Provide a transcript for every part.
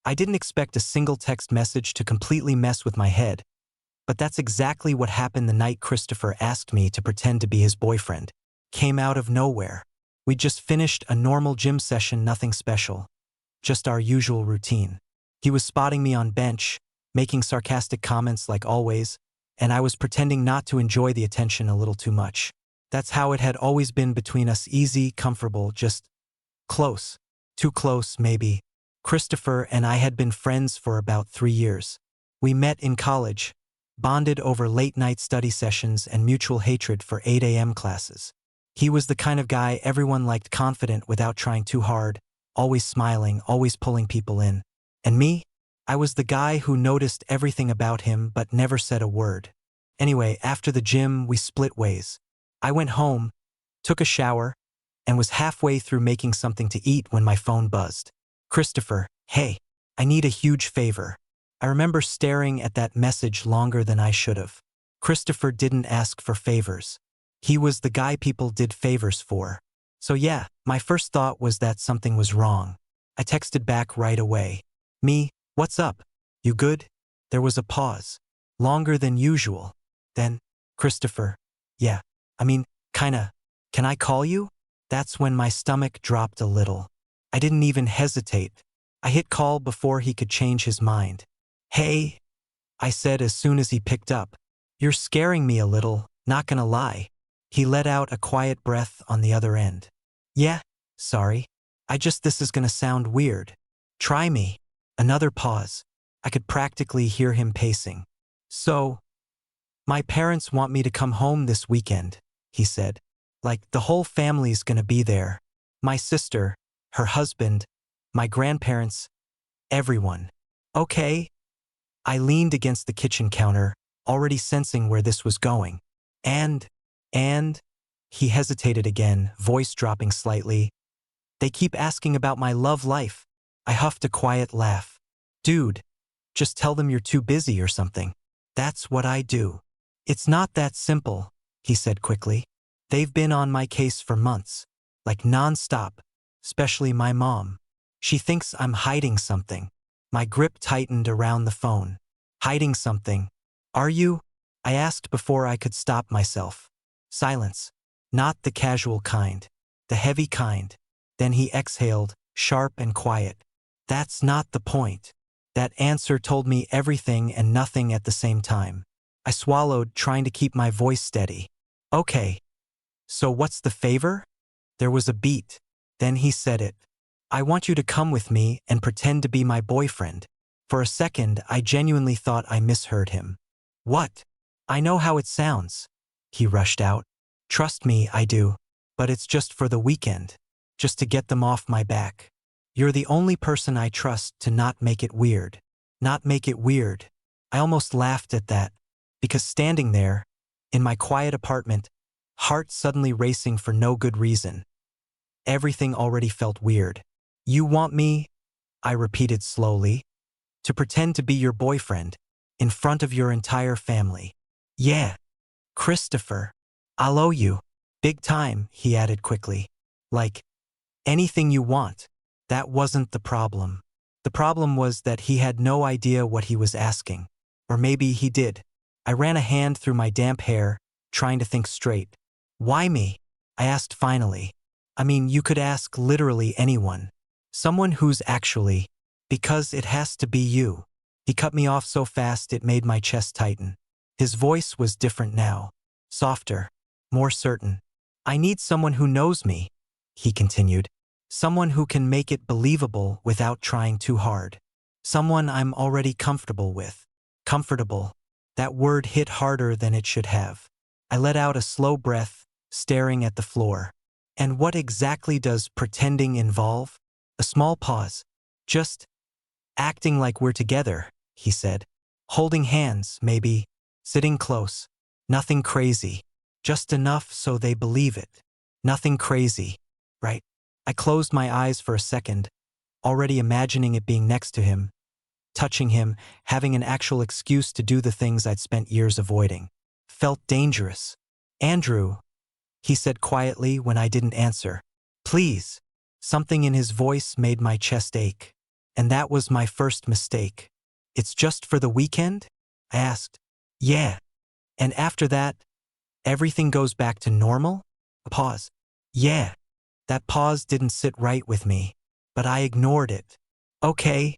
I didn't expect a single text message to completely mess with my head, but that's exactly what happened the night Christopher asked me to pretend to be his boyfriend. Came out of nowhere. We just finished a normal gym session, nothing special. Just our usual routine. He was spotting me on bench, making sarcastic comments like always, and I was pretending not to enjoy the attention a little too much. That's how it had always been between us, easy, comfortable, just close. Too close, maybe. Christopher and I had been friends for about 3 years. We met in college, bonded over late-night study sessions and mutual hatred for 8 a.m. classes. He was the kind of guy everyone liked, confident without trying too hard, always smiling, always pulling people in. And me? I was the guy who noticed everything about him but never said a word. Anyway, after the gym, we split ways. I went home, took a shower, and was halfway through making something to eat when my phone buzzed. Christopher, hey, I need a huge favor. I remember staring at that message longer than I should have. Christopher didn't ask for favors. He was the guy people did favors for. So yeah, my first thought was that something was wrong. I texted back right away. Me, what's up? You good? There was a pause. Longer than usual. Then, Christopher, yeah, kinda, can I call you? That's when my stomach dropped a little. I didn't even hesitate. I hit call before he could change his mind. Hey, I said as soon as he picked up. You're scaring me a little, not gonna lie. He let out a quiet breath on the other end. Yeah, sorry. This is gonna sound weird. Try me. Another pause. I could practically hear him pacing. So, my parents want me to come home this weekend, he said. Like, the whole family's gonna be there. My sister, her husband, my grandparents, everyone. Okay. I leaned against the kitchen counter, already sensing where this was going. And, he hesitated again, voice dropping slightly. They keep asking about my love life. I huffed a quiet laugh. Dude, just tell them you're too busy or something. That's what I do. It's not that simple, he said quickly. They've been on my case for months, like non-stop, especially my mom. She thinks I'm hiding something. My grip tightened around the phone. Hiding something. Are you? I asked before I could stop myself. Silence. Not the casual kind. The heavy kind. Then he exhaled, sharp and quiet. That's not the point. That answer told me everything and nothing at the same time. I swallowed, trying to keep my voice steady. Okay. So what's the favor? There was a beat. Then he said it. I want you to come with me and pretend to be my boyfriend. For a second, I genuinely thought I misheard him. What? I know how it sounds. He rushed out. Trust me, I do. But it's just for the weekend. Just to get them off my back. You're the only person I trust to not make it weird. Not make it weird. I almost laughed at that. Because standing there, in my quiet apartment, heart suddenly racing for no good reason. Everything already felt weird. You want me, I repeated slowly, to pretend to be your boyfriend, in front of your entire family. Yeah. Christopher. I'll owe you. Big time, he added quickly. Like, anything you want. That wasn't the problem. The problem was that he had no idea what he was asking. Or maybe he did. I ran a hand through my damp hair, trying to think straight. Why me? I asked finally. You could ask literally anyone. Someone who's actually. Because it has to be you. He cut me off so fast it made my chest tighten. His voice was different now. Softer. More certain. I need someone who knows me, he continued. Someone who can make it believable without trying too hard. Someone I'm already comfortable with. Comfortable. That word hit harder than it should have. I let out a slow breath, staring at the floor. And what exactly does pretending involve? A small pause. Just acting like we're together, he said. Holding hands, maybe. Sitting close. Nothing crazy. Just enough so they believe it. Nothing crazy. Right? I closed my eyes for a second, already imagining it being next to him, touching him, having an actual excuse to do the things I'd spent years avoiding. Felt dangerous. Andrew, he said quietly when I didn't answer. Please. Something in his voice made my chest ache. And that was my first mistake. It's just for the weekend? I asked. Yeah. And after that, everything goes back to normal? A pause. Yeah. That pause didn't sit right with me, but I ignored it. Okay,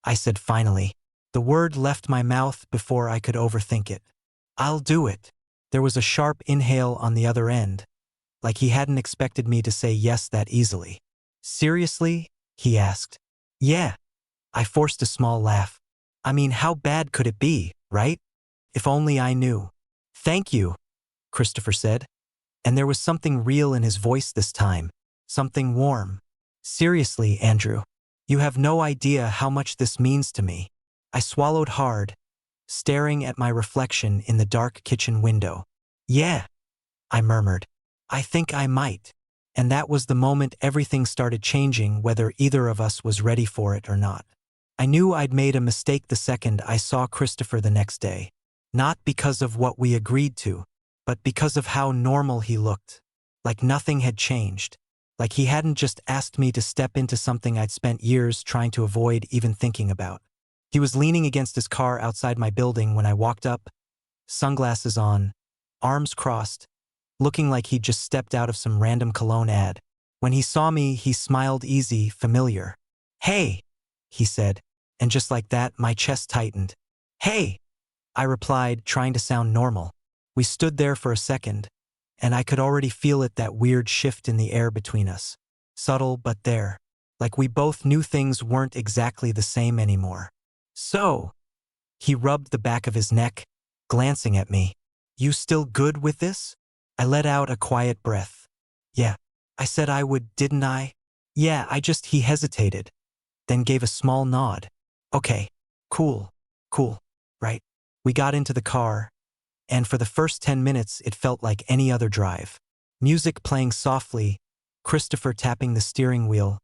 I said finally. The word left my mouth before I could overthink it. I'll do it. There was a sharp inhale on the other end, like he hadn't expected me to say yes that easily. Seriously? He asked. Yeah. I forced a small laugh. I mean, how bad could it be, right? If only I knew. Thank you, Christopher said. And there was something real in his voice this time. Something warm. Seriously, Andrew. You have no idea how much this means to me. I swallowed hard, staring at my reflection in the dark kitchen window. Yeah, I murmured. I think I might. And that was the moment everything started changing, whether either of us was ready for it or not. I knew I'd made a mistake the second I saw Christopher the next day. Not because of what we agreed to, but because of how normal he looked. Like nothing had changed. Like he hadn't just asked me to step into something I'd spent years trying to avoid even thinking about. He was leaning against his car outside my building when I walked up, sunglasses on, arms crossed, looking like he'd just stepped out of some random cologne ad. When he saw me, he smiled easy, familiar. Hey, he said, and just like that, my chest tightened. Hey, I replied, trying to sound normal. We stood there for a second, and I could already feel it, that weird shift in the air between us. Subtle, but there. Like we both knew things weren't exactly the same anymore. So, he rubbed the back of his neck, glancing at me. You still good with this? I let out a quiet breath. Yeah. I said I would, didn't I? Yeah, he hesitated, then gave a small nod. Okay. Cool. Right. We got into the car, and for the first 10 minutes it felt like any other drive. Music playing softly, Christopher tapping the steering wheel,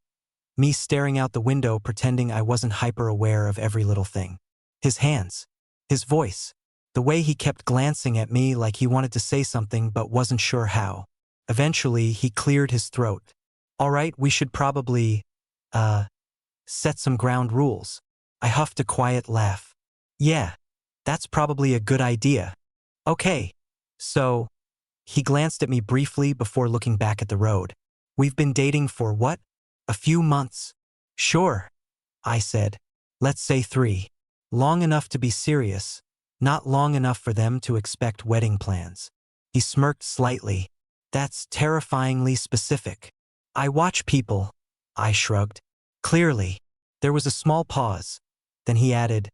me staring out the window pretending I wasn't hyper-aware of every little thing. His hands, his voice, the way he kept glancing at me like he wanted to say something but wasn't sure how. Eventually, he cleared his throat. All right, we should probably, set some ground rules. I huffed a quiet laugh. Yeah, that's probably a good idea. Okay, so, he glanced at me briefly before looking back at the road. We've been dating for what? A few months? Sure, I said. Let's say 3. Long enough to be serious, not long enough for them to expect wedding plans. He smirked slightly. That's terrifyingly specific. I watch people, I shrugged. Clearly. There was a small pause. Then he added,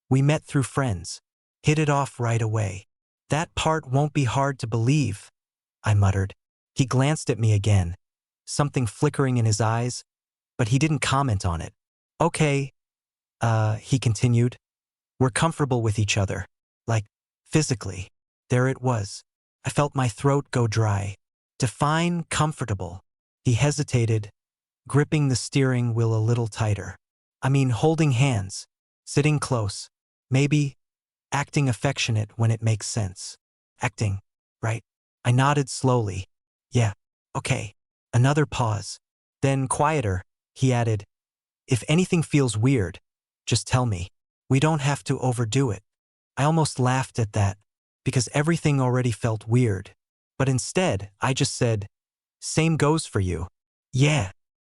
we met through friends. Hit it off right away. That part won't be hard to believe, I muttered. He glanced at me again, something flickering in his eyes, but he didn't comment on it. Okay, he continued. We're comfortable with each other. Like, physically. There it was. I felt my throat go dry. Define comfortable. He hesitated, gripping the steering wheel a little tighter. I mean, holding hands, sitting close, maybe acting affectionate when it makes sense. Acting, right? I nodded slowly. Yeah, okay. Another pause. Then, quieter, he added, if anything feels weird, just tell me. We don't have to overdo it. I almost laughed at that, because everything already felt weird. But instead, I just said, same goes for you. Yeah.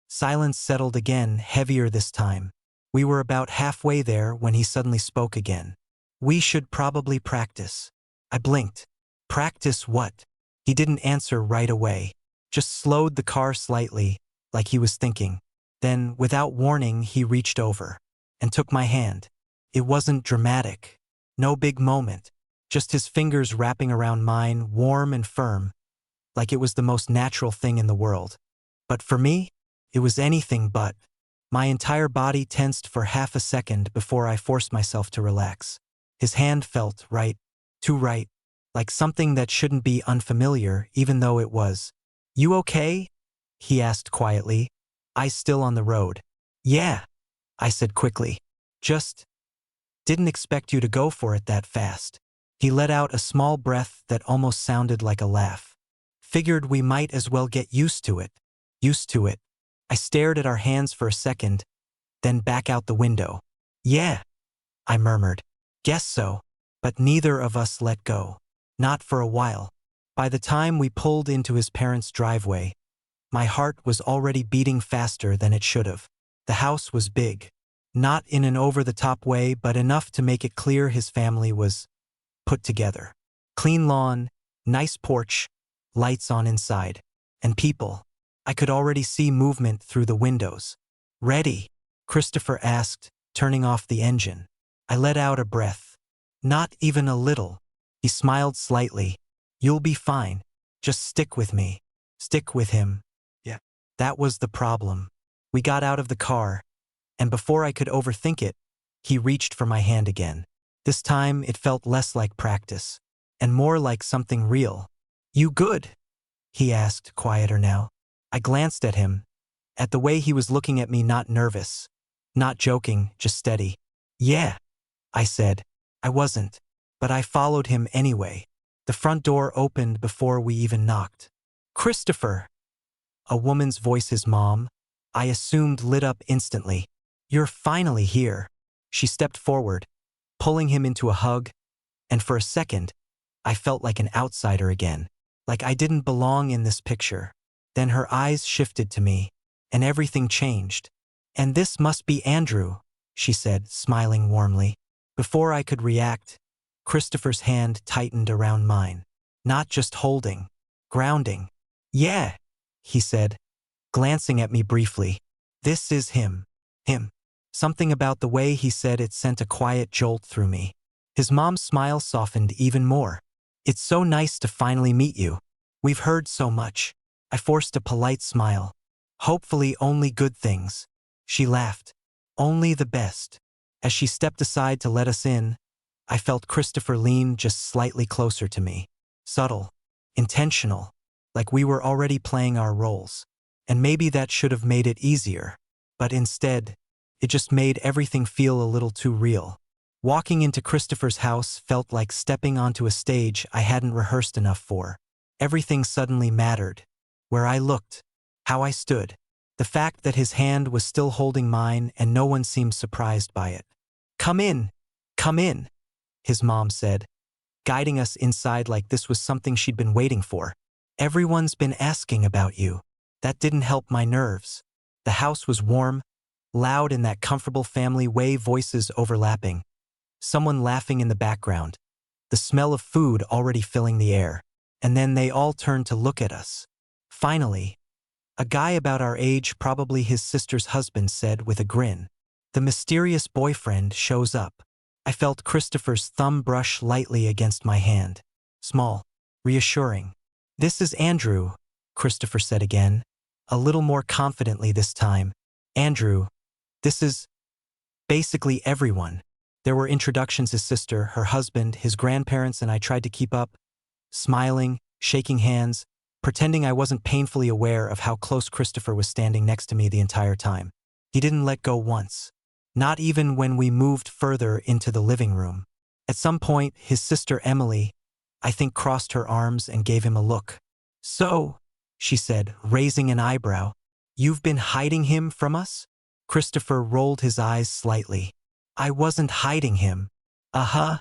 Silence settled again, heavier this time. We were about halfway there when he suddenly spoke again. We should probably practice. I blinked. Practice what? He didn't answer right away, just slowed the car slightly, like he was thinking. Then, without warning, he reached over and took my hand. It wasn't dramatic. No big moment. Just his fingers wrapping around mine, warm and firm, like it was the most natural thing in the world. But for me, it was anything but. My entire body tensed for half a second before I forced myself to relax. His hand felt right, too right, like something that shouldn't be unfamiliar, even though it was. You okay? He asked quietly, eyes still on the road. Yeah, I said quickly. Just didn't expect you to go for it that fast. He let out a small breath that almost sounded like a laugh. Figured we might as well get used to it. Used to it. I stared at our hands for a second, then back out the window. Yeah, I murmured. Guess so. But neither of us let go. Not for a while. By the time we pulled into his parents' driveway, my heart was already beating faster than it should have. The house was big. Not in an over-the-top way, but enough to make it clear his family was put together. Clean lawn, nice porch, lights on inside. And people. I could already see movement through the windows. Ready? Christopher asked, turning off the engine. I let out a breath. Not even a little. He smiled slightly. You'll be fine. Just stick with me. Stick with him. Yeah. That was the problem. We got out of the car, and before I could overthink it, he reached for my hand again. This time it felt less like practice, and more like something real. You good? He asked, quieter now. I glanced at him, at the way he was looking at me, not nervous, not joking, just steady. Yeah, I said. I wasn't, but I followed him anyway. The front door opened before we even knocked. Christopher! A woman's voice, his mom, I assumed, lit up instantly. You're finally here. She stepped forward, pulling him into a hug, and for a second, I felt like an outsider again, like I didn't belong in this picture. Then her eyes shifted to me, and everything changed. And this must be Andrew, she said, smiling warmly. Before I could react, Christopher's hand tightened around mine. Not just holding, grounding. Yeah, he said, glancing at me briefly. This is him. Him. Something about the way he said it sent a quiet jolt through me. His mom's smile softened even more. It's so nice to finally meet you. We've heard so much. I forced a polite smile. Hopefully only good things. She laughed. Only the best. As she stepped aside to let us in, I felt Christopher lean just slightly closer to me. Subtle. Intentional. Like we were already playing our roles. And maybe that should have made it easier. But instead, it just made everything feel a little too real. Walking into Christopher's house felt like stepping onto a stage I hadn't rehearsed enough for. Everything suddenly mattered. Where I looked, how I stood, the fact that his hand was still holding mine and no one seemed surprised by it. Come in, his mom said, guiding us inside like this was something she'd been waiting for. Everyone's been asking about you. That didn't help my nerves. The house was warm, loud in that comfortable family way, voices overlapping. Someone laughing in the background. The smell of food already filling the air. And then they all turned to look at us. Finally, a guy about our age, probably his sister's husband, said with a grin, "The mysterious boyfriend shows up." I felt Christopher's thumb brush lightly against my hand. Small, reassuring. "This is Andrew," Christopher said again, a little more confidently this time. "Andrew, this is basically everyone." There were introductions: his sister, her husband, his grandparents, and I tried to keep up, smiling, shaking hands, pretending I wasn't painfully aware of how close Christopher was standing next to me the entire time. He didn't let go once. Not even when we moved further into the living room. At some point, his sister Emily, I think, crossed her arms and gave him a look. "So," she said, raising an eyebrow, "you've been hiding him from us?" Christopher rolled his eyes slightly. "I wasn't hiding him." "Uh-huh,"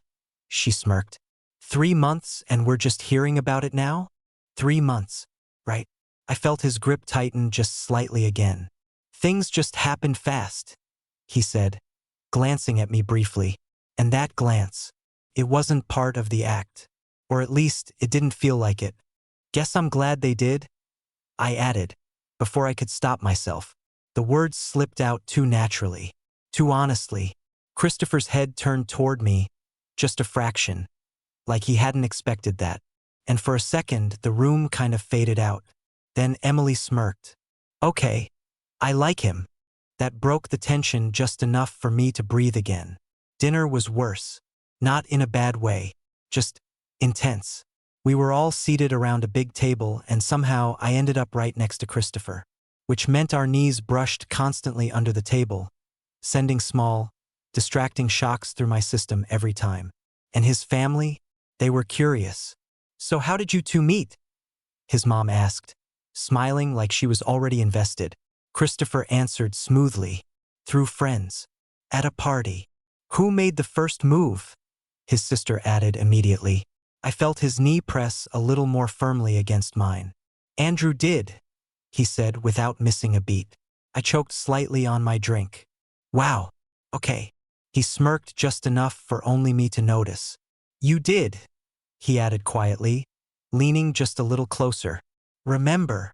she smirked. 3 months and we're just hearing about it now? 3 months, right? I felt his grip tighten just slightly again. "Things just happened fast," he said, glancing at me briefly. And that glance, it wasn't part of the act. Or at least, it didn't feel like it. "Guess I'm glad they did," I added, before I could stop myself. The words slipped out too naturally, too honestly. Christopher's head turned toward me, just a fraction, like he hadn't expected that. And for a second, the room kind of faded out. Then Emily smirked. "Okay, I like him." That broke the tension just enough for me to breathe again. Dinner was worse. Not in a bad way, just intense. We were all seated around a big table, and somehow I ended up right next to Christopher, which meant our knees brushed constantly under the table, sending small, distracting shocks through my system every time. And his family, they were curious. "So how did you two meet?" his mom asked, smiling like she was already invested. Christopher answered smoothly. Through friends. At a party. Who made the first move? His sister added immediately. I felt his knee press a little more firmly against mine. Andrew did, he said without missing a beat. I choked slightly on my drink. Wow. Okay. He smirked just enough for only me to notice. You did, he added quietly, leaning just a little closer. Remember,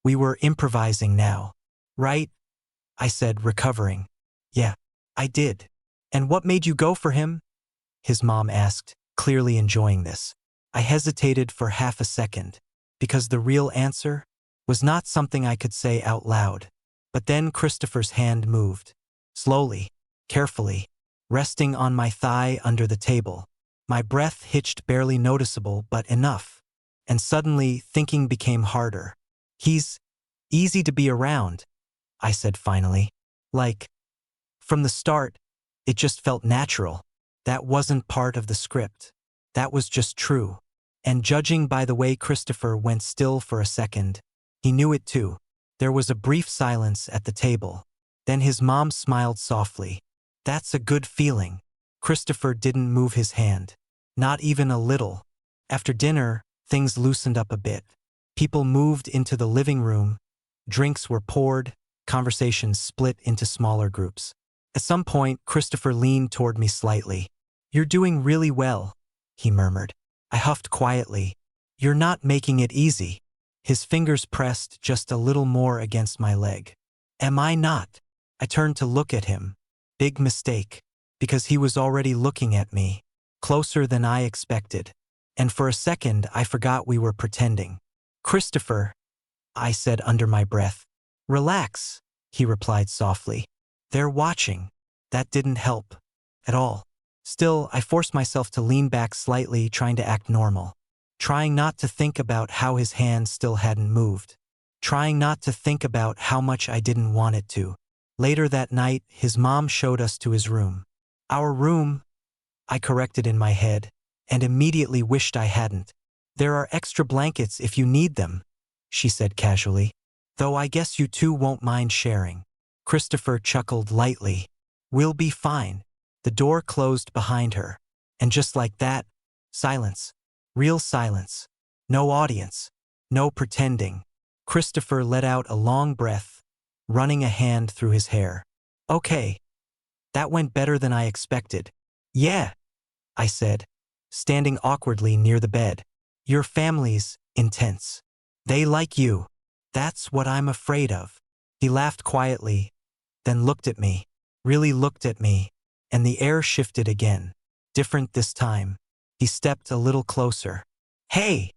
we were improvising now, right? I said, recovering. Yeah, I did. And what made you go for him? His mom asked, clearly enjoying this. I hesitated for half a second, because the real answer was not something I could say out loud. But then Christopher's hand moved. Slowly, carefully, resting on my thigh under the table. My breath hitched barely noticeable but enough. And suddenly, thinking became harder. He's easy to be around, I said finally. Like, from the start, it just felt natural. That wasn't part of the script. That was just true. And judging by the way Christopher went still for a second, he knew it too. There was a brief silence at the table. Then his mom smiled softly. That's a good feeling. Christopher didn't move his hand. Not even a little. After dinner, things loosened up a bit. People moved into the living room. Drinks were poured. Conversations split into smaller groups. At some point, Christopher leaned toward me slightly. You're doing really well, he murmured. I huffed quietly. You're not making it easy. His fingers pressed just a little more against my leg. Am I not? I turned to look at him. Big mistake. Because he was already looking at me. Closer than I expected. And for a second, I forgot we were pretending. Christopher, I said under my breath. Relax, he replied softly. They're watching. That didn't help. At all. Still, I forced myself to lean back slightly, trying to act normal. Trying not to think about how his hand still hadn't moved. Trying not to think about how much I didn't want it to. Later that night, his mom showed us to his room. Our room, I corrected in my head, and immediately wished I hadn't. There are extra blankets if you need them, she said casually. Though I guess you two won't mind sharing. Christopher chuckled lightly. We'll be fine. The door closed behind her. And just like that, silence. Real silence. No audience. No pretending. Christopher let out a long breath, running a hand through his hair. Okay. That went better than I expected. Yeah, I said, standing awkwardly near the bed. Your family's intense. They like you. That's what I'm afraid of. He laughed quietly, then looked at me, really looked at me, and the air shifted again. Different this time. He stepped a little closer. Hey,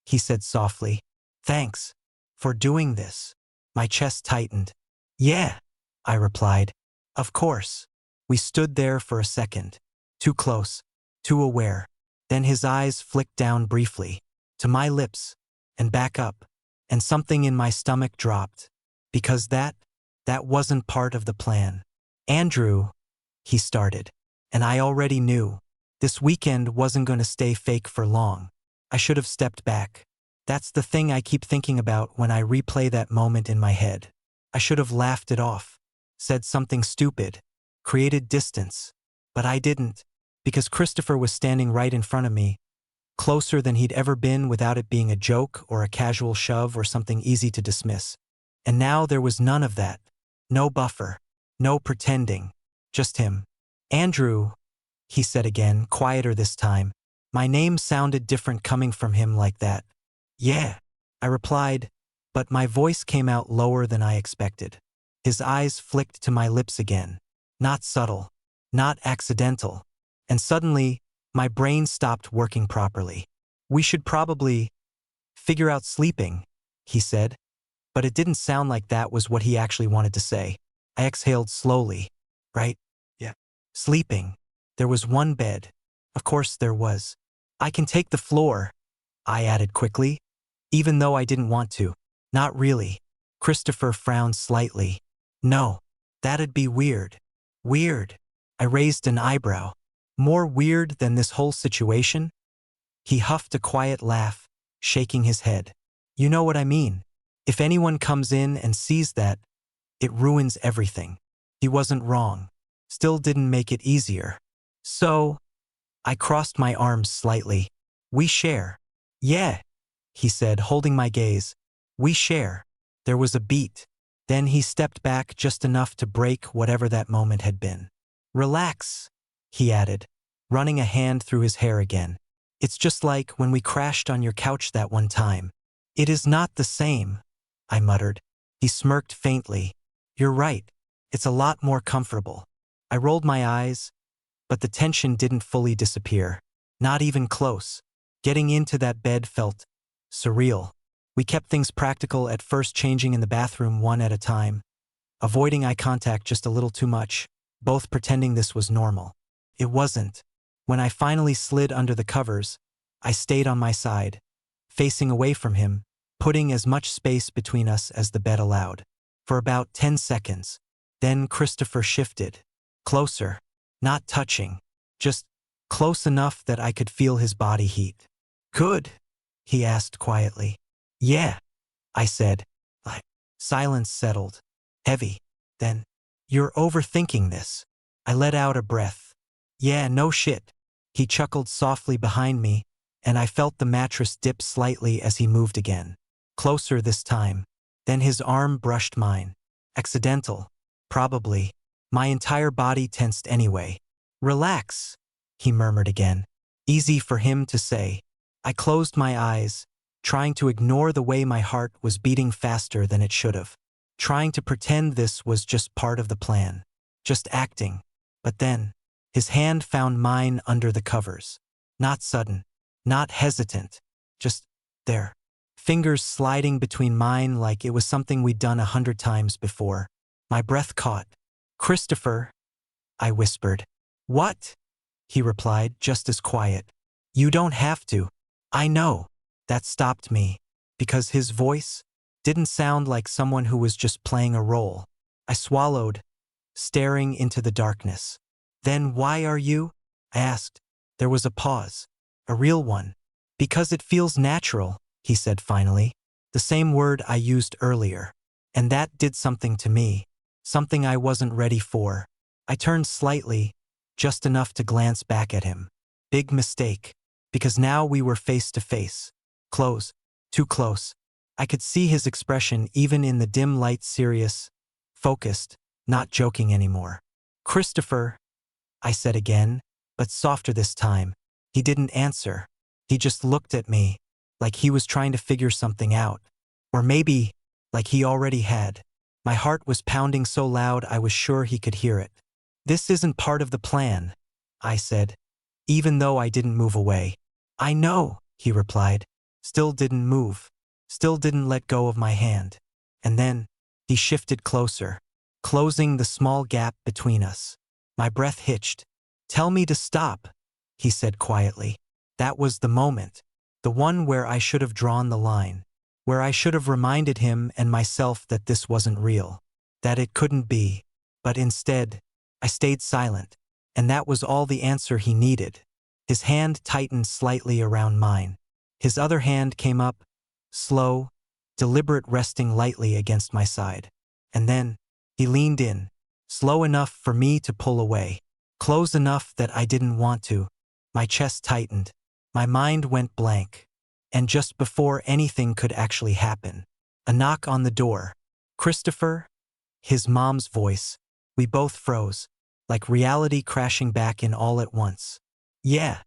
he said softly. Thanks for doing this. My chest tightened. Yeah, I replied. Of course. We stood there for a second. Too close, too aware. Then his eyes flicked down briefly, to my lips, and back up, and something in my stomach dropped. Because that wasn't part of the plan. Andrew, he started, and I already knew. This weekend wasn't going to stay fake for long. I should have stepped back. That's the thing I keep thinking about when I replay that moment in my head. I should have laughed it off, said something stupid, created distance. But I didn't, because Christopher was standing right in front of me, closer than he'd ever been without it being a joke or a casual shove or something easy to dismiss. And now there was none of that. No buffer. No pretending. Just him. Andrew, he said again, quieter this time. My name sounded different coming from him like that. Yeah, I replied, but my voice came out lower than I expected. His eyes flicked to my lips again. Not subtle. Not accidental. And suddenly, my brain stopped working properly. We should probably figure out sleeping, he said. But it didn't sound like that was what he actually wanted to say. I exhaled slowly. Right? Yeah. Sleeping. There was one bed. Of course there was. I can take the floor, I added quickly, even though I didn't want to. Not really. Christopher frowned slightly. No. That'd be weird. Weird. I raised an eyebrow. More weird than this whole situation? He huffed a quiet laugh, shaking his head. You know what I mean. If anyone comes in and sees that, it ruins everything. He wasn't wrong. Still didn't make it easier. So, I crossed my arms slightly. We share. Yeah, he said, holding my gaze. We share. There was a beat. Then he stepped back just enough to break whatever that moment had been. Relax, he added, running a hand through his hair again. It's just like when we crashed on your couch that one time. It is not the same, I muttered. He smirked faintly. You're right. It's a lot more comfortable. I rolled my eyes, but the tension didn't fully disappear. Not even close. Getting into that bed felt surreal. We kept things practical, at first changing in the bathroom one at a time, avoiding eye contact just a little too much, both pretending this was normal. It wasn't. When I finally slid under the covers, I stayed on my side, facing away from him, putting as much space between us as the bed allowed. For about 10 seconds. Then Christopher shifted. Closer. Not touching. Just close enough that I could feel his body heat. Good? He asked quietly. Yeah, I said. Silence settled. Heavy. Then, you're overthinking this. I let out a breath. Yeah, no shit. He chuckled softly behind me, and I felt the mattress dip slightly as he moved again. Closer this time. Then his arm brushed mine. Accidental. Probably. My entire body tensed anyway. Relax, he murmured again. Easy for him to say. I closed my eyes, trying to ignore the way my heart was beating faster than it should have. Trying to pretend this was just part of the plan. Just acting. But then, his hand found mine under the covers. Not sudden. Not hesitant. Just there. Fingers sliding between mine like it was something we'd done 100 times before. My breath caught. Christopher, I whispered. What? He replied, just as quiet. You don't have to. I know. That stopped me, because his voice didn't sound like someone who was just playing a role. I swallowed, staring into the darkness. Then why are you? I asked. There was a pause. A real one. Because it feels natural, he said finally. The same word I used earlier. And that did something to me. Something I wasn't ready for. I turned slightly, just enough to glance back at him. Big mistake. Because now we were face to face. Close. Too close. I could see his expression even in the dim light, serious, focused, not joking anymore. Christopher, I said again, but softer this time. He didn't answer. He just looked at me, like he was trying to figure something out. Or maybe, like he already had. My heart was pounding so loud I was sure he could hear it. This isn't part of the plan, I said, even though I didn't move away. I know, he replied. Still didn't move. Still didn't let go of my hand. And then, he shifted closer, closing the small gap between us. My breath hitched. Tell me to stop, he said quietly. That was the moment. The one where I should have drawn the line. Where I should have reminded him and myself that this wasn't real. That it couldn't be. But instead, I stayed silent. And that was all the answer he needed. His hand tightened slightly around mine. His other hand came up, slow, deliberate, resting lightly against my side. And then, he leaned in, slow enough for me to pull away, close enough that I didn't want to. My chest tightened. My mind went blank. And just before anything could actually happen, a knock on the door. Christopher? His mom's voice. We both froze, like reality crashing back in all at once. Yeah,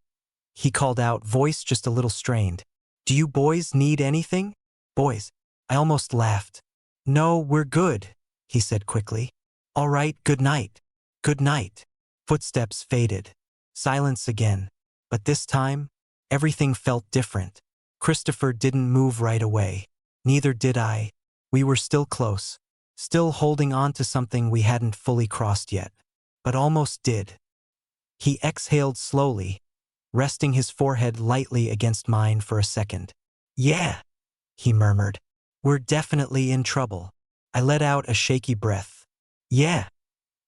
he called out, voice just a little strained. Do you boys need anything? Boys. I almost laughed. No, we're good, he said quickly. All right, good night. Good night. Footsteps faded. Silence again. But this time, everything felt different. Christopher didn't move right away. Neither did I. We were still close. Still holding on to something we hadn't fully crossed yet. But almost did. He exhaled slowly, resting his forehead lightly against mine for a second. Yeah, he murmured. We're definitely in trouble. I let out a shaky breath. Yeah,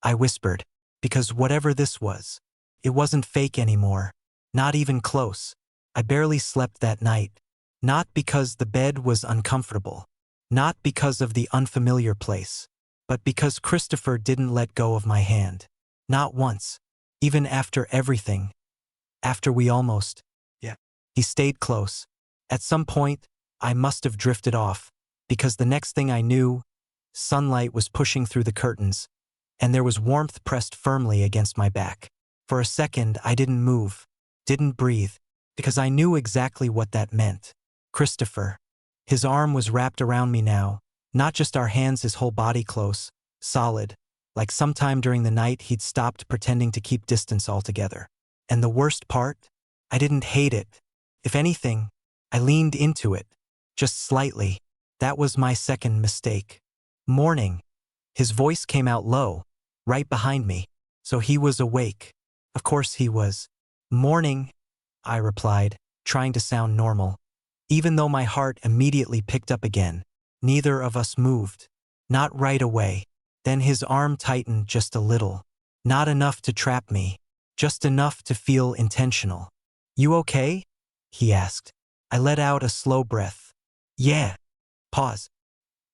I whispered, because whatever this was, it wasn't fake anymore. Not even close. I barely slept that night. Not because the bed was uncomfortable. Not because of the unfamiliar place. but because Christopher didn't let go of my hand. Not once. Even after everything. After we almost. Yeah. He stayed close. At some point, I must have drifted off, because the next thing I knew, sunlight was pushing through the curtains, and there was warmth pressed firmly against my back. For a second, I didn't move, didn't breathe, because I knew exactly what that meant. Christopher. His arm was wrapped around me now, not just our hands, his whole body close, solid, like sometime during the night he'd stopped pretending to keep distance altogether. And the worst part? I didn't hate it. If anything, I leaned into it, just slightly. That was my second mistake. Morning. His voice came out low, right behind me, so he was awake. Of course he was. Morning, I replied, trying to sound normal. Even though my heart immediately picked up again, neither of us moved. Not right away. Then his arm tightened just a little. Not enough to trap me, just enough to feel intentional. You okay? He asked. I let out a slow breath. Yeah. Pause.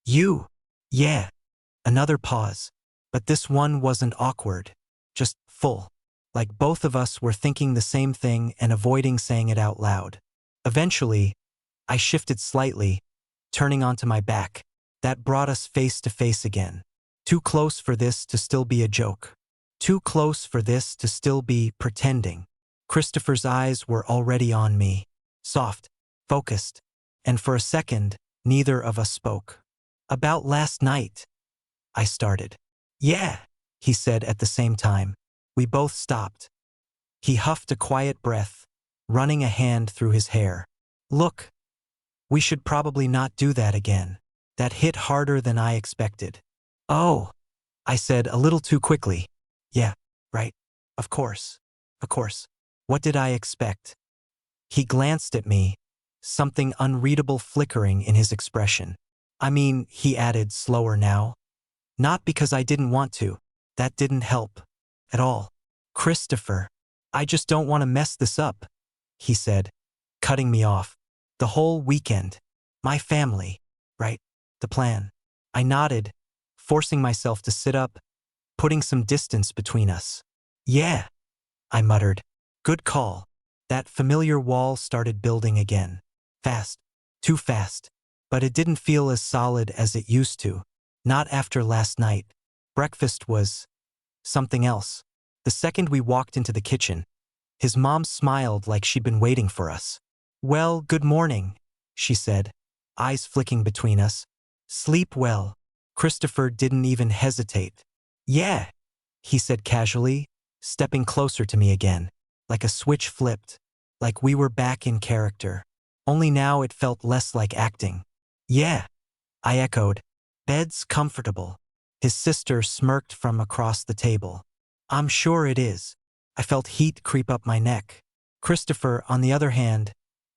You. Yeah. Another pause. But this one wasn't awkward. Just full. Like both of us were thinking the same thing and avoiding saying it out loud. Eventually, I shifted slightly, turning onto my back. That brought us face to face again. Too close for this to still be a joke. Too close for this to still be pretending. Christopher's eyes were already on me. Soft, focused. And for a second, neither of us spoke. About last night, I started. Yeah, he said at the same time. We both stopped. He huffed a quiet breath, running a hand through his hair. Look, we should probably not do that again. That hit harder than I expected. Oh, I said a little too quickly. Yeah, right. Of course. Of course. What did I expect? He glanced at me, something unreadable flickering in his expression. I mean, he added slower now. Not because I didn't want to. That didn't help. At all. Christopher, I just don't want to mess this up, he said, cutting me off. The whole weekend. My family. Right? The plan. I nodded, forcing myself to sit up, putting some distance between us. Yeah, I muttered. Good call. That familiar wall started building again. Fast. Too fast. But it didn't feel as solid as it used to. Not after last night. Breakfast was something else. The second we walked into the kitchen, his mom smiled like she'd been waiting for us. Well, good morning, she said, eyes flicking between us. Sleep well. Christopher didn't even hesitate. Yeah, he said casually, stepping closer to me again, like a switch flipped, like we were back in character. Only now it felt less like acting. Yeah, I echoed. Bed's comfortable. His sister smirked from across the table. I'm sure it is. I felt heat creep up my neck. Christopher, on the other hand,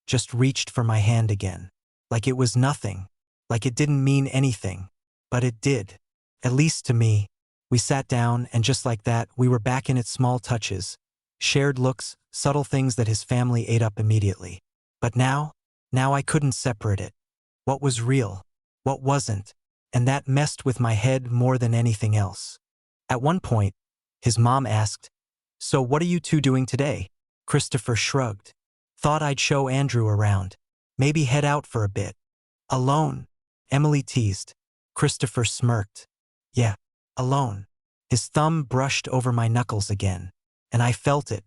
just reached for my hand again. Like it was nothing. Like it didn't mean anything. But it did. At least to me. We sat down, and just like that, we were back in its small touches. Shared looks, subtle things that his family ate up immediately. But now I couldn't separate it. What was real? What wasn't? And that messed with my head more than anything else. At one point, his mom asked, So what are you two doing today? Christopher shrugged. Thought I'd show Andrew around. Maybe head out for a bit. Alone? Emily teased. Christopher smirked. Yeah, alone. His thumb brushed over my knuckles again. And I felt it.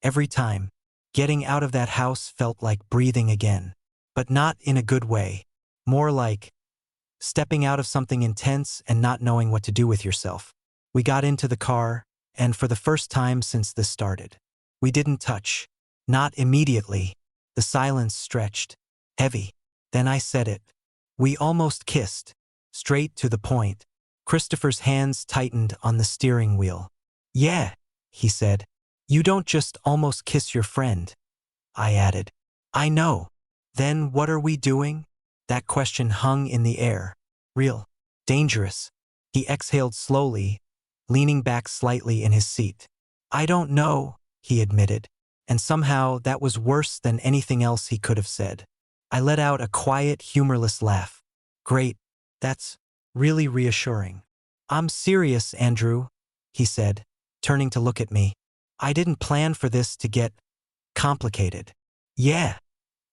Every time. Getting out of that house felt like breathing again. But not in a good way. More like stepping out of something intense and not knowing what to do with yourself. We got into the car, and for the first time since this started, we didn't touch. Not immediately. The silence stretched. Heavy. Then I said it. We almost kissed. Straight to the point. Christopher's hands tightened on the steering wheel. Yeah, he said. You don't just almost kiss your friend. I added. I know. Then what are we doing? That question hung in the air. Real. Dangerous. He exhaled slowly, leaning back slightly in his seat. I don't know, he admitted. And somehow that was worse than anything else he could have said. I let out a quiet, humorless laugh. Great. That's really reassuring. I'm serious, Andrew, he said, turning to look at me. I didn't plan for this to get complicated. Yeah,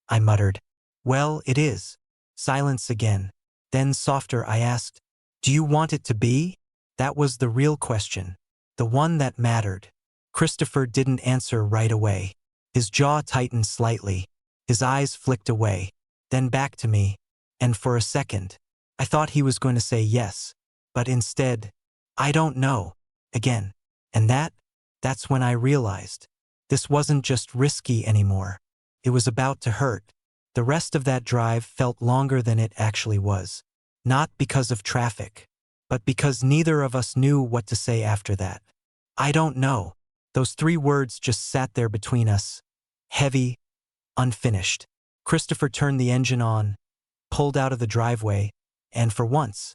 I muttered. Well, it is. Silence again. Then softer I asked, do you want it to be? That was the real question. The one that mattered. Christopher didn't answer right away. His jaw tightened slightly. His eyes flicked away, then back to me, and for a second, I thought he was going to say yes, but instead, I don't know, again. And that's when I realized. This wasn't just risky anymore. It was about to hurt. The rest of that drive felt longer than it actually was. Not because of traffic, but because neither of us knew what to say after that. I don't know. Those 3 words just sat there between us. Heavy, unfinished. Christopher turned the engine on, pulled out of the driveway, and for once,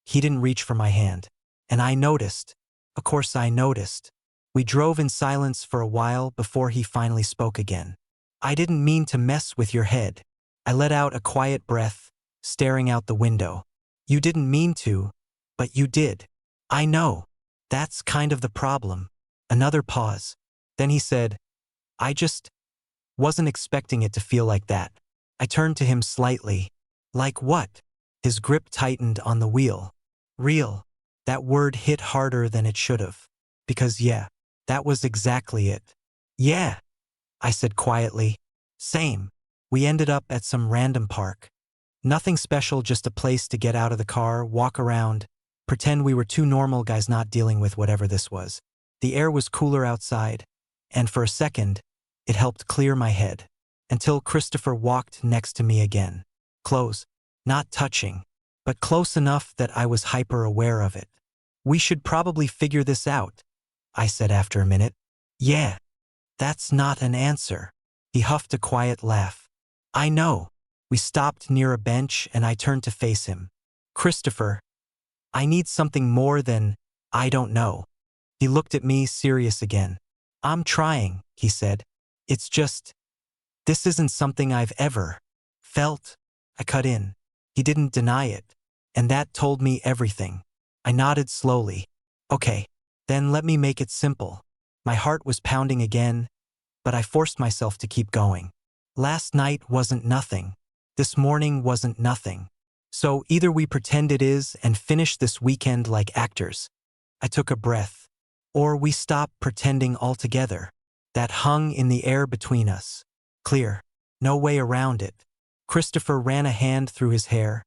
he didn't reach for my hand. And I noticed. Of course I noticed. We drove in silence for a while before he finally spoke again. I didn't mean to mess with your head. I let out a quiet breath, staring out the window. You didn't mean to, but you did. I know. That's kind of the problem. Another pause. Then he said, I just wasn't expecting it to feel like that. I turned to him slightly. Like what? His grip tightened on the wheel. Real. That word hit harder than it should have. Because yeah, that was exactly it. Yeah, I said quietly. Same. We ended up at some random park. Nothing special, just a place to get out of the car, walk around, pretend we were 2 normal guys not dealing with whatever this was. The air was cooler outside, and for a second, it helped clear my head. Until Christopher walked next to me again. Close. Not touching, but close enough that I was hyper-aware of it. We should probably figure this out, I said after a minute. Yeah. That's not an answer. He huffed a quiet laugh. I know. We stopped near a bench and I turned to face him. Christopher, I need something more than, I don't know. He looked at me, serious again. I'm trying, he said. It's just, this isn't something I've ever felt. I cut in. He didn't deny it. And that told me everything. I nodded slowly. Okay, then let me make it simple. My heart was pounding again, but I forced myself to keep going. Last night wasn't nothing. This morning wasn't nothing. So either we pretend it is and finish this weekend like actors. I took a breath. Or we stop pretending altogether. That hung in the air between us. Clear. No way around it. Christopher ran a hand through his hair,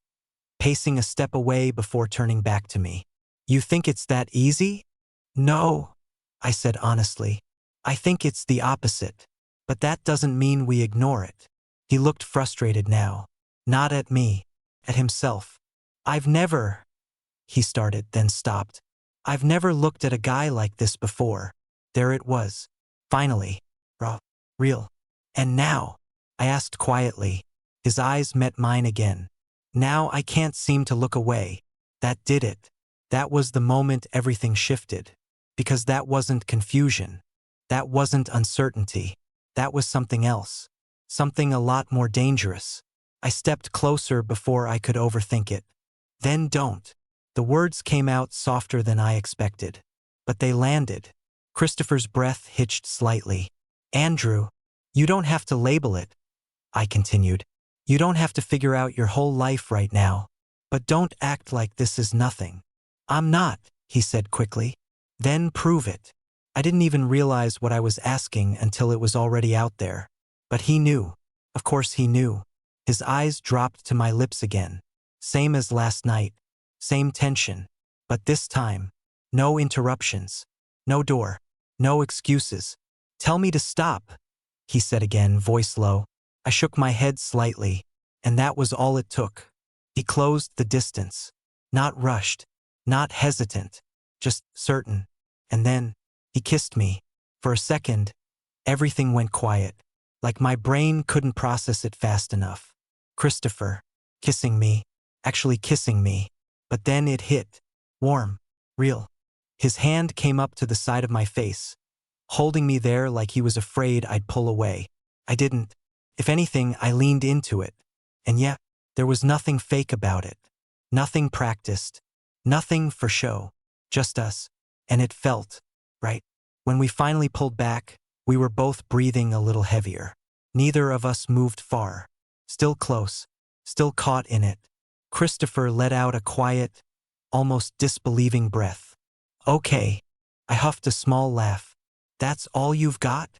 pacing a step away before turning back to me. You think it's that easy? No, I said honestly. I think it's the opposite. But that doesn't mean we ignore it. He looked frustrated now. Not at me. At himself. I've never, he started, then stopped. I've never looked at a guy like this before. There it was. Finally. Raw. Real. And now? I asked quietly. His eyes met mine again. Now I can't seem to look away. That did it. That was the moment everything shifted. Because that wasn't confusion. That wasn't uncertainty. That was something else. Something a lot more dangerous. I stepped closer before I could overthink it. Then don't. The words came out softer than I expected. But they landed. Christopher's breath hitched slightly. Andrew, you don't have to label it, I continued. You don't have to figure out your whole life right now. But don't act like this is nothing. I'm not, he said quickly. Then prove it. I didn't even realize what I was asking until it was already out there. But he knew. Of course he knew. His eyes dropped to my lips again. Same as last night. Same tension. But this time, no interruptions. No door. No excuses. Tell me to stop, he said again, voice low. I shook my head slightly, and that was all it took. He closed the distance. Not rushed. Not hesitant. Just certain. And then, he kissed me. For a second, everything went quiet. Like my brain couldn't process it fast enough. Christopher. Kissing me. Actually kissing me. But then it hit. Warm. Real. His hand came up to the side of my face, holding me there like he was afraid I'd pull away. I didn't. If anything, I leaned into it. And yet, there was nothing fake about it. Nothing practiced. Nothing for show. just us. And it felt right. When we finally pulled back, we were both breathing a little heavier. Neither of us moved far. Still close, still caught in it. Christopher let out a quiet, almost disbelieving breath. Okay. I huffed a small laugh. That's all you've got?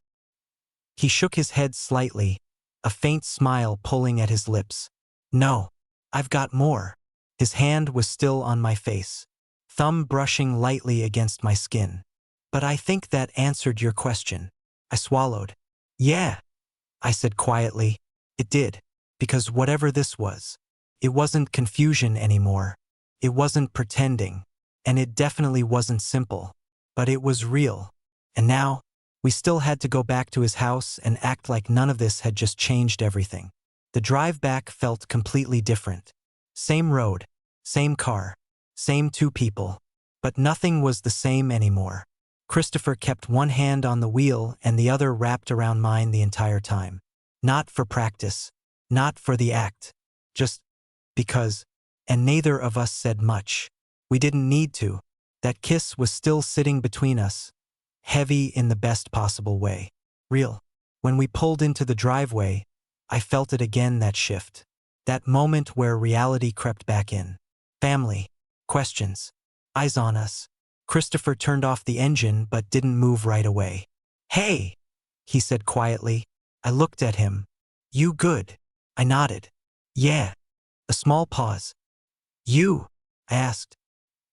He shook his head slightly, a faint smile pulling at his lips. No, I've got more. His hand was still on my face, thumb brushing lightly against my skin. But I think that answered your question. I swallowed. Yeah, I said quietly. It did, because whatever this was, it wasn't confusion anymore. It wasn't pretending, and it definitely wasn't simple, but it was real. And now, we still had to go back to his house and act like none of this had just changed everything. The drive back felt completely different. Same road, same car, same two people, but nothing was the same anymore. Christopher kept one hand on the wheel and the other wrapped around mine the entire time. Not for practice, not for the act, just because, and neither of us said much. We didn't need to. That kiss was still sitting between us, heavy in the best possible way. Real. When we pulled into the driveway, I felt it again, that shift. That moment where reality crept back in. Family. Questions. Eyes on us. Christopher turned off the engine but didn't move right away. Hey, he said quietly. I looked at him. You good? I nodded. Yeah. A small pause. You? I asked.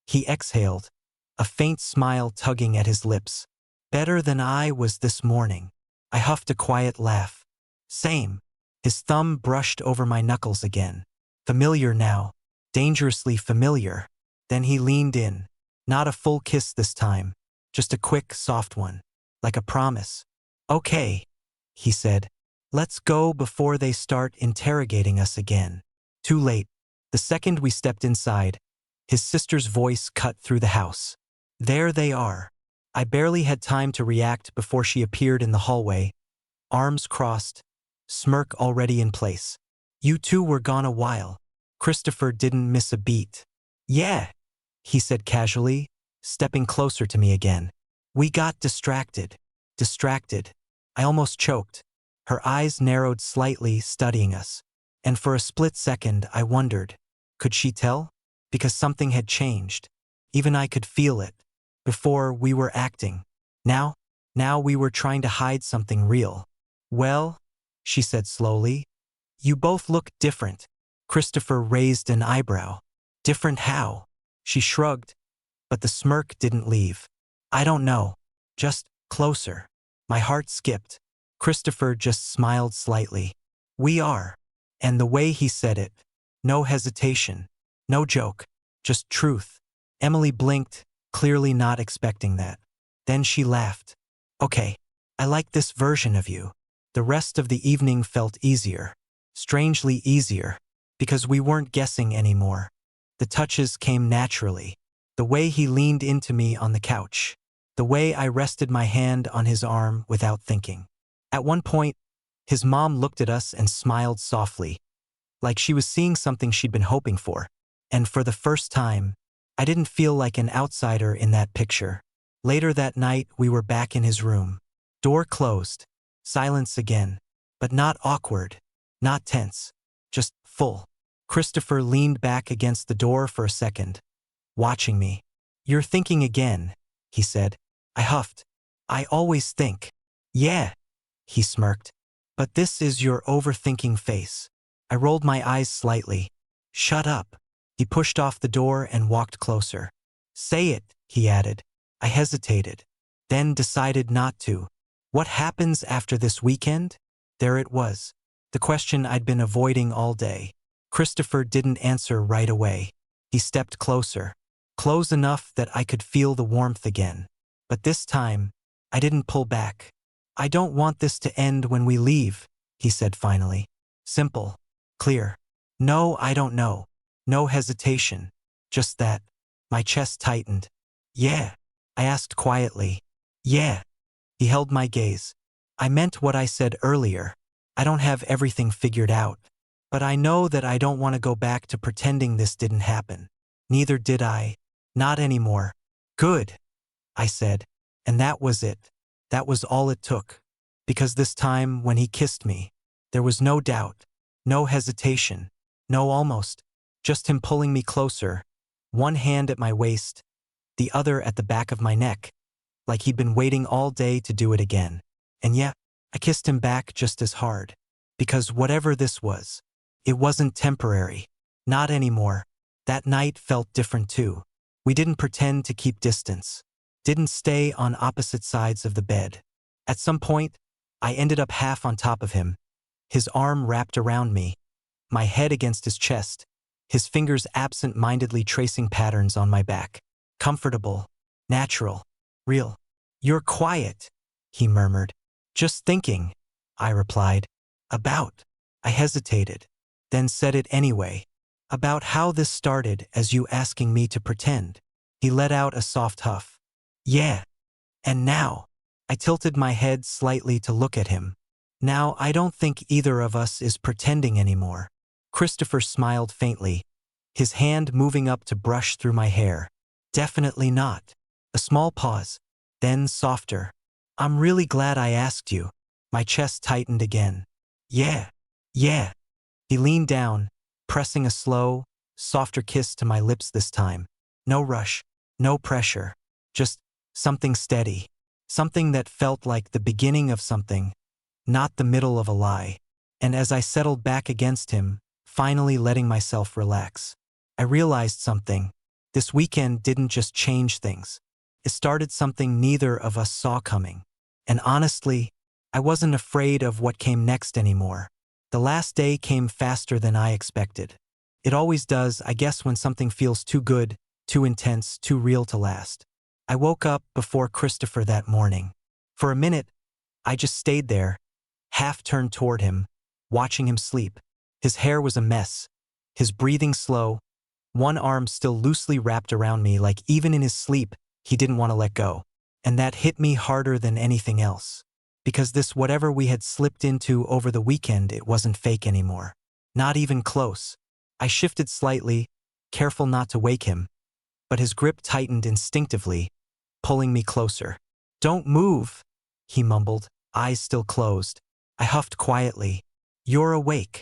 He exhaled, a faint smile tugging at his lips. Better than I was this morning. I huffed a quiet laugh. Same. His thumb brushed over my knuckles again. Familiar now. Dangerously familiar. Then he leaned in. Not a full kiss this time. Just a quick, soft one. Like a promise. Okay, he said. Let's go before they start interrogating us again. Too late. The second we stepped inside, his sister's voice cut through the house. There they are. I barely had time to react before she appeared in the hallway, arms crossed, smirk already in place. You two were gone a while. Christopher didn't miss a beat. Yeah, he said casually, stepping closer to me again. We got distracted. Distracted. I almost choked. Her eyes narrowed slightly, studying us. And for a split second, I wondered, could she tell? Because something had changed. Even I could feel it. Before, we were acting. Now we were trying to hide something real. Well, she said slowly, you both look different. Christopher raised an eyebrow. Different how? She shrugged, but the smirk didn't leave. I don't know. Just closer. My heart skipped. Christopher just smiled slightly. We are. And the way he said it, no hesitation, no joke, just truth. Emily blinked, clearly not expecting that. Then she laughed. Okay, I like this version of you. The rest of the evening felt easier. Strangely easier, because we weren't guessing anymore. The touches came naturally. The way he leaned into me on the couch. The way I rested my hand on his arm without thinking. At one point, his mom looked at us and smiled softly, like she was seeing something she'd been hoping for. And for the first time, I didn't feel like an outsider in that picture. Later that night, we were back in his room. Door closed. Silence again. But not awkward. Not tense. Just full. Christopher leaned back against the door for a second, watching me. You're thinking again, he said. I huffed. I always think. Yeah, he smirked. But this is your overthinking face. I rolled my eyes slightly. Shut up. He pushed off the door and walked closer. Say it, he added. I hesitated, then decided not to. What happens after this weekend? There it was. The question I'd been avoiding all day. Christopher didn't answer right away. He stepped closer. Close enough that I could feel the warmth again. But this time, I didn't pull back. I don't want this to end when we leave, he said finally. Simple. Clear. No, I don't know. No hesitation. Just that. My chest tightened. Yeah. I asked quietly. Yeah. He held my gaze. I meant what I said earlier. I don't have everything figured out. But I know that I don't want to go back to pretending this didn't happen. Neither did I. Not anymore. Good, I said. And that was it. That was all it took. Because this time, when he kissed me, there was no doubt, no hesitation, no almost, just him pulling me closer, one hand at my waist, the other at the back of my neck, like he'd been waiting all day to do it again. And yeah, I kissed him back just as hard. Because whatever this was, it wasn't temporary. Not anymore. That night felt different too. We didn't pretend to keep distance. Didn't stay on opposite sides of the bed. At some point, I ended up half on top of him, his arm wrapped around me, my head against his chest, his fingers absent-mindedly tracing patterns on my back. Comfortable, natural, real. You're quiet, he murmured. Just thinking, I replied. About. I hesitated, then said it anyway. About how this started as you asking me to pretend. He let out a soft huff. Yeah. And now, I tilted my head slightly to look at him. Now I don't think either of us is pretending anymore. Christopher smiled faintly, his hand moving up to brush through my hair. Definitely not. A small pause, then softer. I'm really glad I asked you. My chest tightened again. Yeah. Yeah. He leaned down, pressing a slow, softer kiss to my lips this time. No rush, no pressure. Just something steady. Something that felt like the beginning of something, not the middle of a lie. And as I settled back against him, finally letting myself relax, I realized something. This weekend didn't just change things. It started something neither of us saw coming. And honestly, I wasn't afraid of what came next anymore. The last day came faster than I expected. It always does, I guess, when something feels too good, too intense, too real to last. I woke up before Christopher that morning. For a minute, I just stayed there, half turned toward him, watching him sleep. His hair was a mess, his breathing slow, one arm still loosely wrapped around me like even in his sleep, he didn't want to let go. And that hit me harder than anything else. Because this whatever we had slipped into over the weekend, it wasn't fake anymore. Not even close. I shifted slightly, careful not to wake him, but his grip tightened instinctively, pulling me closer. Don't move, he mumbled, eyes still closed. I huffed quietly. You're awake.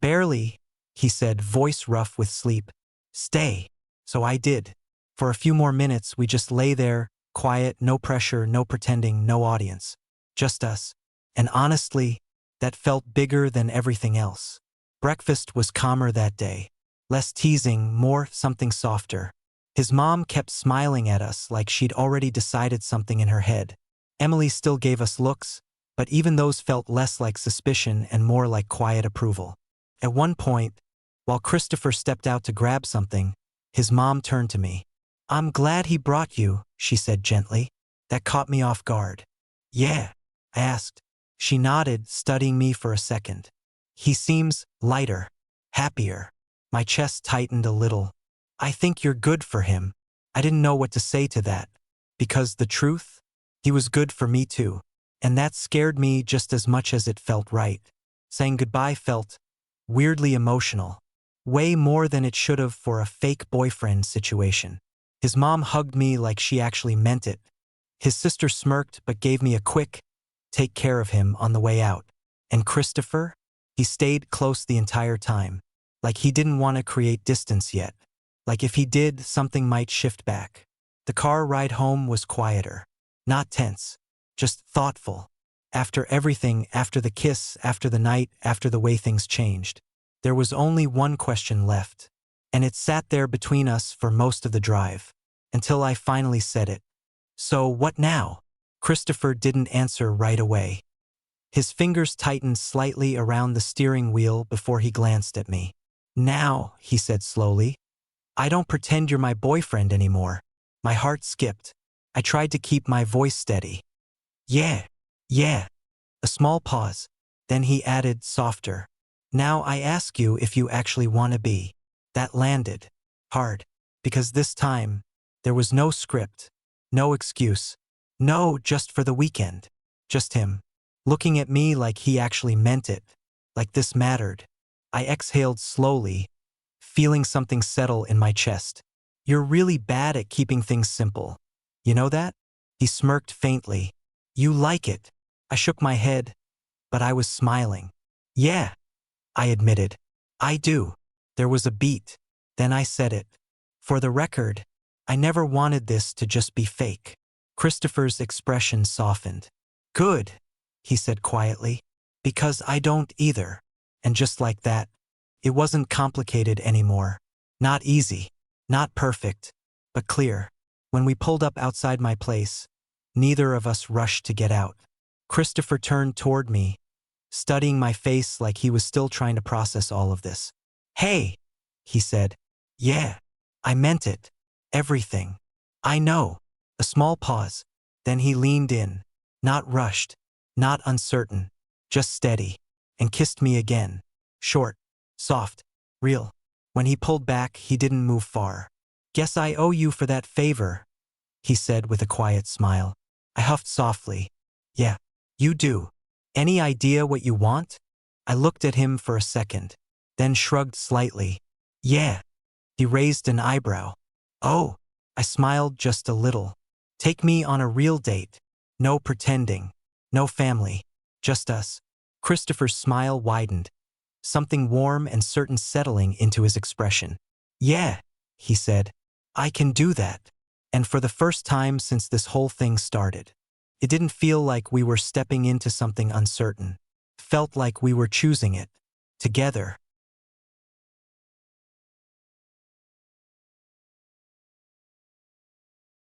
Barely, he said, voice rough with sleep. Stay. So I did. For a few more minutes, we just lay there, quiet, no pressure, no pretending, no audience. Just us. And honestly, that felt bigger than everything else. Breakfast was calmer that day. Less teasing, more something softer. His mom kept smiling at us like she'd already decided something in her head. Emily still gave us looks, but even those felt less like suspicion and more like quiet approval. At one point, while Christopher stepped out to grab something, his mom turned to me. I'm glad he brought you, she said gently. That caught me off guard. Yeah, I asked. She nodded, studying me for a second. He seems lighter, happier. My chest tightened a little. I think you're good for him. I didn't know what to say to that. Because the truth? He was good for me too. And that scared me just as much as it felt right. Saying goodbye felt weirdly emotional. Way more than it should have for a fake boyfriend situation. His mom hugged me like she actually meant it. His sister smirked but gave me a quick, take care of him on the way out. And Christopher? He stayed close the entire time. Like he didn't want to create distance yet. Like if he did, something might shift back. The car ride home was quieter. Not tense. Just thoughtful. After everything, after the kiss, after the night, after the way things changed. There was only one question left. And it sat there between us for most of the drive. Until I finally said it. So what now? Christopher didn't answer right away. His fingers tightened slightly around the steering wheel before he glanced at me. Now, he said slowly, I don't pretend you're my boyfriend anymore. My heart skipped. I tried to keep my voice steady. Yeah. A small pause. Then he added, softer. Now I ask you if you actually want to be. That landed. Hard. Because this time, there was no script. No excuse. No, just for the weekend. Just him. Looking at me like he actually meant it. Like this mattered. I exhaled slowly, feeling something settle in my chest. You're really bad at keeping things simple. You know that? He smirked faintly. You like it. I shook my head, but I was smiling. Yeah, I admitted. I do. There was a beat. Then I said it. For the record, I never wanted this to just be fake. Christopher's expression softened. Good, he said quietly. Because I don't either. And just like that, it wasn't complicated anymore. Not easy. Not perfect. But clear. When we pulled up outside my place, neither of us rushed to get out. Christopher turned toward me, studying my face like he was still trying to process all of this. Hey, he said. Yeah, I meant it. Everything. I know. A small pause. Then he leaned in, not rushed, not uncertain, just steady, and kissed me again. Short, soft, real. When he pulled back, he didn't move far. Guess I owe you for that favor, he said with a quiet smile. I huffed softly. Yeah, you do. Any idea what you want? I looked at him for a second, then shrugged slightly. Yeah. He raised an eyebrow. Oh, I smiled just a little. Take me on a real date. No pretending. No family. Just us. Christopher's smile widened, something warm and certain settling into his expression. Yeah, he said. I can do that. And for the first time since this whole thing started, it didn't feel like we were stepping into something uncertain. Felt like we were choosing it. Together.